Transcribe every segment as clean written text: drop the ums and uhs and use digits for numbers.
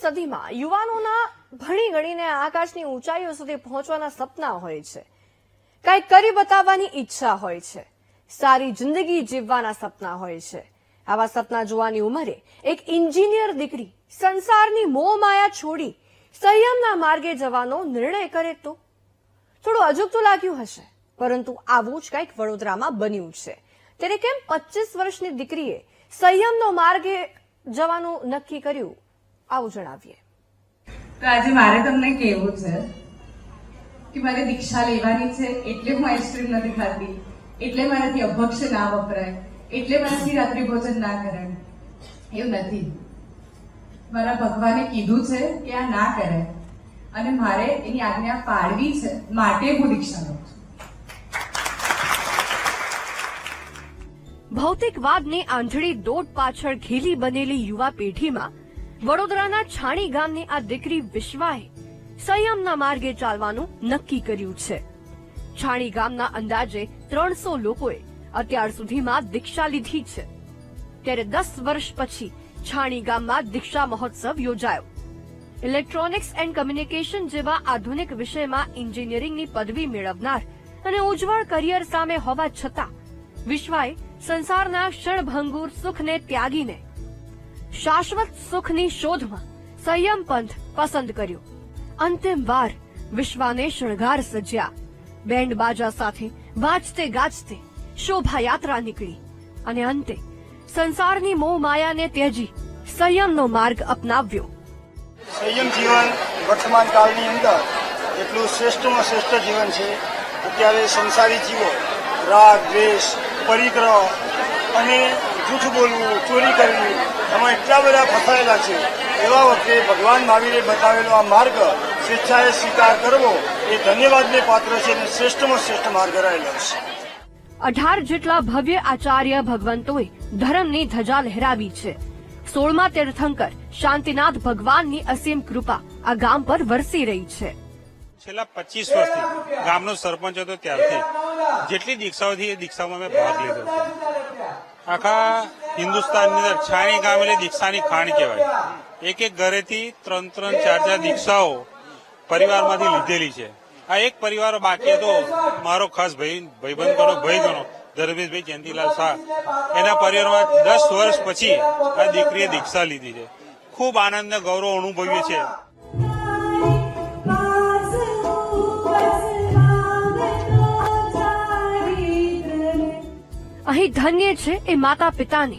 સદીમાં યુવાનોના ભણી ગણીને આકાશની ઊંચાઈઓ સુધી પહોંચવાના સપના હોય છે, કંઈક કરી બતાવવાની ઈચ્છા હોય છે, સારી જિંદગી જીવવાના સપના હોય છે. આવા સપના જોવાની ઉંમરે એક એન્જિનિયર દીકરી સંસારની મોહમાયા છોડી સંયમના માર્ગે જવાનો નિર્ણય કરે તો થોડું અજુગતું લાગ્યું હશે, પરંતુ આવું જ કંઈક વડોદરામાં બન્યું છે. ત્યારે કેમ 25 વર્ષની દીકરીએ સંયમનો માર્ગે જવાનું નક્કી કર્યું, આવું જણાવીએ. તો આજે મારે તમને કહેવું છે કે મારે દીક્ષા લેવાની છે, એટલે હું આઈસ્ક્રીમ નથી ખાતી, એટલે મારાથી અભક્ષ ના વપરાય, એટલે મારાથી રાત્રિ ભોજન ના કરાય. એવું નથી. મારા ભગવાને કીધું છે કે આ ના કરાય અને મારે એની આજ્ઞા પાળવી છે, માટે હું દીક્ષા લઉં છું. ભૌતિકવાદની આંધળી દોટ પાછળ ઘેલી બનેલી યુવા પેઢીમાં વડોદરાના છાણી ગામની આ દીકરી વિશ્વાએ સંયમના માર્ગે ચાલવાનું નક્કી કર્યું છે. છાણી ગામના અંદાજે 300 લોકોએ અત્યાર સુધીમાં દીક્ષા લીધી છે. ત્યારે 10 વર્ષ પછી છાણી ગામમાં દીક્ષા મહોત્સવ યોજાયો. ઇલેક્ટ્રોનિક્સ એન્ડ કમ્યુનિકેશન જેવા આધુનિક વિષયમાં એન્જિનિયરિંગની પદવી મેળવનાર અને ઉજ્જવળ કરિયર સામે હોવા છતાં વિશ્વાએ સંસારના ક્ષણભંગુર સુખને ત્યાગીને શાશ્વત સુખની શોધમાં સંયમ પંથ પસંદ કર્યો. અંતિમ વાર વિશ્વાને શણગાર સજ્યા. બેન્ડ બાજા સાથે વાજતે ગાજતે શોભાયાત્રા નીકળી અને અંતે સંસારની મોહ માયાને ત્યજી સંયમનો માર્ગ અપનાવ્યો. સંયમ જીવન વર્તમાન કાળની અંદર એટલું શ્રેષ્ઠમાં શ્રેષ્ઠ જીવન છે. અત્યારે સંસારી જીવો રાગ, દ્વેષ, પરિગ્રહ અને જૂઠ બોલવું, ચોરી કરવી, એમાં એટલા બધા ફસાયેલા છે. એવા વખતે ભગવાન મહાવીરે બતાવેલો આ માર્ગ સ્વેચ્છાએ સ્વીકાર કરવો એ ધન્યવાદને પાત્ર છે અને શ્રેષ્ઠમાં શ્રેષ્ઠ માર્ગ રહેલો છે. 18 જેટલા ભવ્ય આચાર્ય ભગવંતોએ ધર્મની ધજા લહેરાવી છે. 16મા તીર્થંકર શાંતિનાથ ભગવાનની અસીમ કૃપા આ ગામ પર વરસી રહી છે. છેલ્લા 25 વર્ષથી ગામનો સરપંચ હતો ત્યારથી જેટલી દીક્ષાઓથી એ દીક્ષામાં મેં ભાગ લીધો છે. આખા હિન્દુસ્તાનની અંદર છાણી ગામ એટલે દીક્ષાની ખાણ કહેવાય. એક એક ઘરેથી 3-3, 4-4 દીક્ષાઓ પરિવારમાંથી લીધેલી છે. આ એક પરિવાર બાકી હતો, મારો ખાસ ભાઈબંધ ગણો, ભાઈ ગણો, ધર્મેશભાઈ જયંતિલાલ શાહ. એના પરિવારમાં 10 વર્ષ પછી આ દીકરીએ દીક્ષા લીધી છે. ખૂબ આનંદ અને ગૌરવ અનુભવીએ છે. અહીં ધન્ય છે એ માતા પિતાને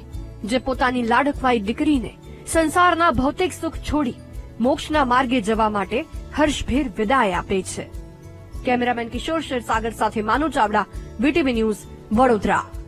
જે પોતાની લાડકવાઈ દીકરીને સંસારના ભૌતિક સુખ છોડી મોક્ષના માર્ગે જવા માટે હર્ષભેર વિદાય આપે છે. કેમેરામેન કિશોર ક્ષીરસાગર સાથે માનુ ચાવડા, વીટીવી ન્યૂઝ, વડોદરા.